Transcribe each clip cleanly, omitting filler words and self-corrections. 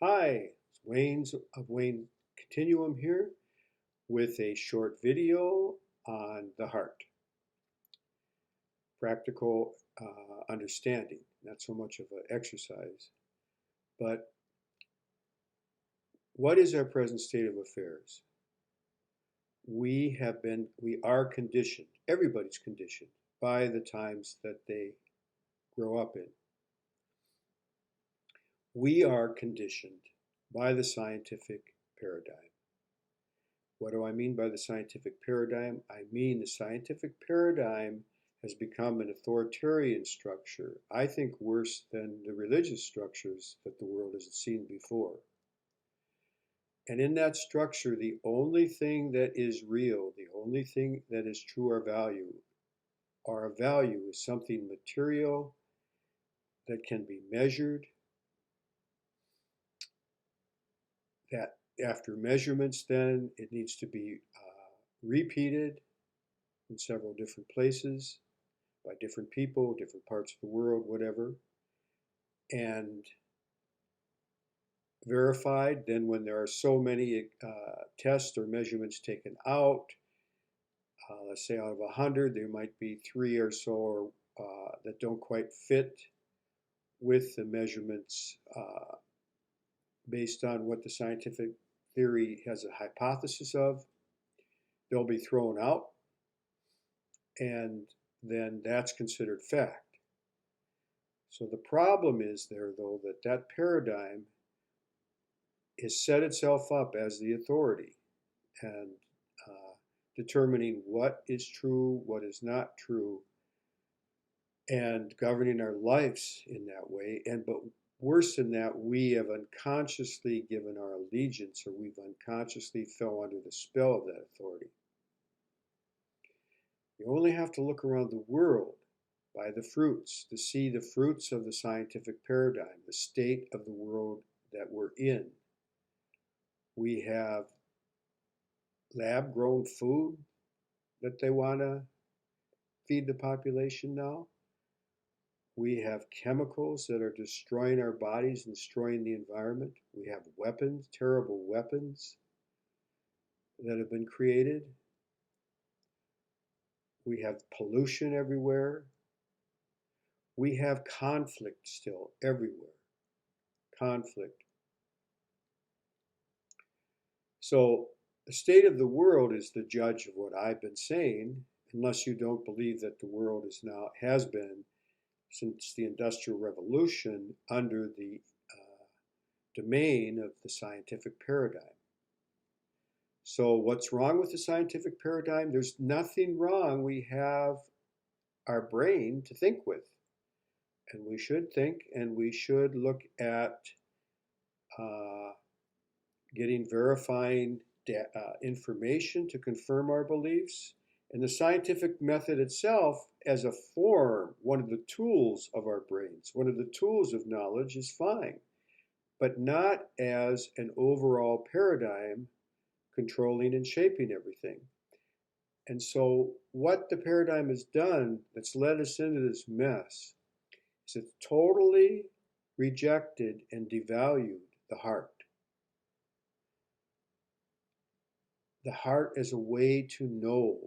Hi, it's Wayne's of Wayne Continuum here with a short video on the heart. Practical understanding, not so much of an exercise, but what is our present state of affairs? We are conditioned, everybody's conditioned by the times that they grow up in. We are conditioned by the scientific paradigm. What do I mean by the scientific paradigm? I mean the scientific paradigm has become an authoritarian structure, I think worse than the religious structures that the world has seen before. And in that structure, the only thing that is real, the only thing that is true or our value is something material that can be measured, that after measurements then it needs to be repeated in several different places by different people, different parts of the world, whatever, and verified. Then when there are so many tests or measurements taken out, let's say out of 100, there might be 3 or so that don't quite fit with the measurements based on what the scientific theory has a hypothesis of. They'll be thrown out, and then that's considered fact. So the problem is there, though, that paradigm has set itself up as the authority and determining what is true, what is not true, and governing our lives in that way. But worse than that, we have unconsciously given our allegiance, or we've unconsciously fell under the spell of that authority. You only have to look around the world by the fruits to see the fruits of the scientific paradigm, the state of the world that we're in. We have lab-grown food that they want to feed the population now. We have chemicals that are destroying our bodies and destroying the environment. We have weapons, terrible weapons that have been created. We have pollution everywhere. We have conflict still everywhere. Conflict. So the state of the world is the judge of what I've been saying, unless you don't believe that the world has been since the Industrial Revolution under the domain of the scientific paradigm. So what's wrong with the scientific paradigm? There's nothing wrong. We have our brain to think with, and we should think, and we should look at getting verifying information to confirm our beliefs. And the scientific method itself, as a form, one of the tools of our brains, one of the tools of knowledge, is fine, but not as an overall paradigm controlling and shaping everything. And so what the paradigm has done that's led us into this mess is it's totally rejected and devalued the heart. The heart as a way to know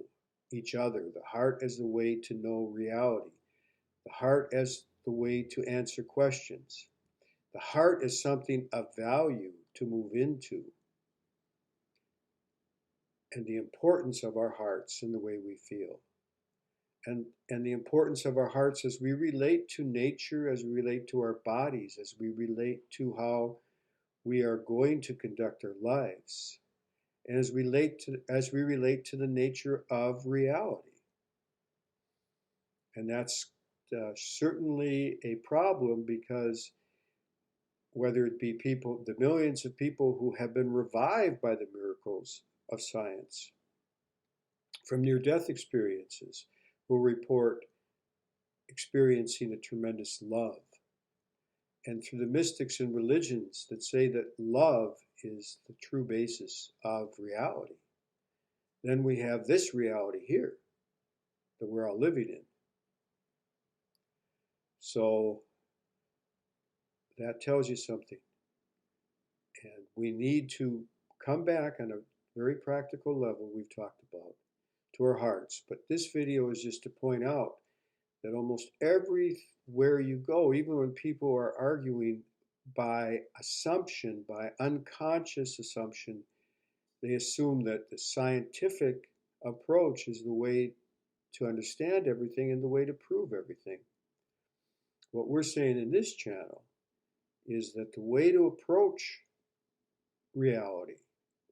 each other, the heart as a way to know reality, the heart as the way to answer questions. The heart is something of value to move into. And the importance of our hearts in the way we feel. And the importance of our hearts as we relate to nature, as we relate to our bodies, as we relate to how we are going to conduct our lives, and as we relate to the nature of reality. And that's certainly a problem, because whether it be the millions of people who have been revived by the miracles of science from near-death experiences, who report experiencing a tremendous love. And through the mystics and religions that say that love is the true basis of reality, then we have this reality here that we're all living in. So that tells you something. And we need to come back on a very practical level we've talked about to our hearts. But this video is just to point out that almost everywhere you go, even when people are arguing by assumption, by unconscious assumption, they assume that the scientific approach is the way to understand everything and the way to prove everything. What we're saying in this channel is that the way to approach reality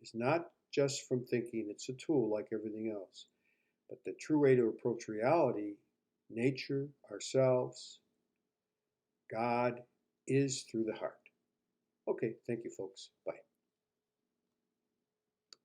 is not just from thinking it's a tool like everything else, but the true way to approach reality, nature, ourselves, God, is through the heart. Okay, thank you, folks. Bye.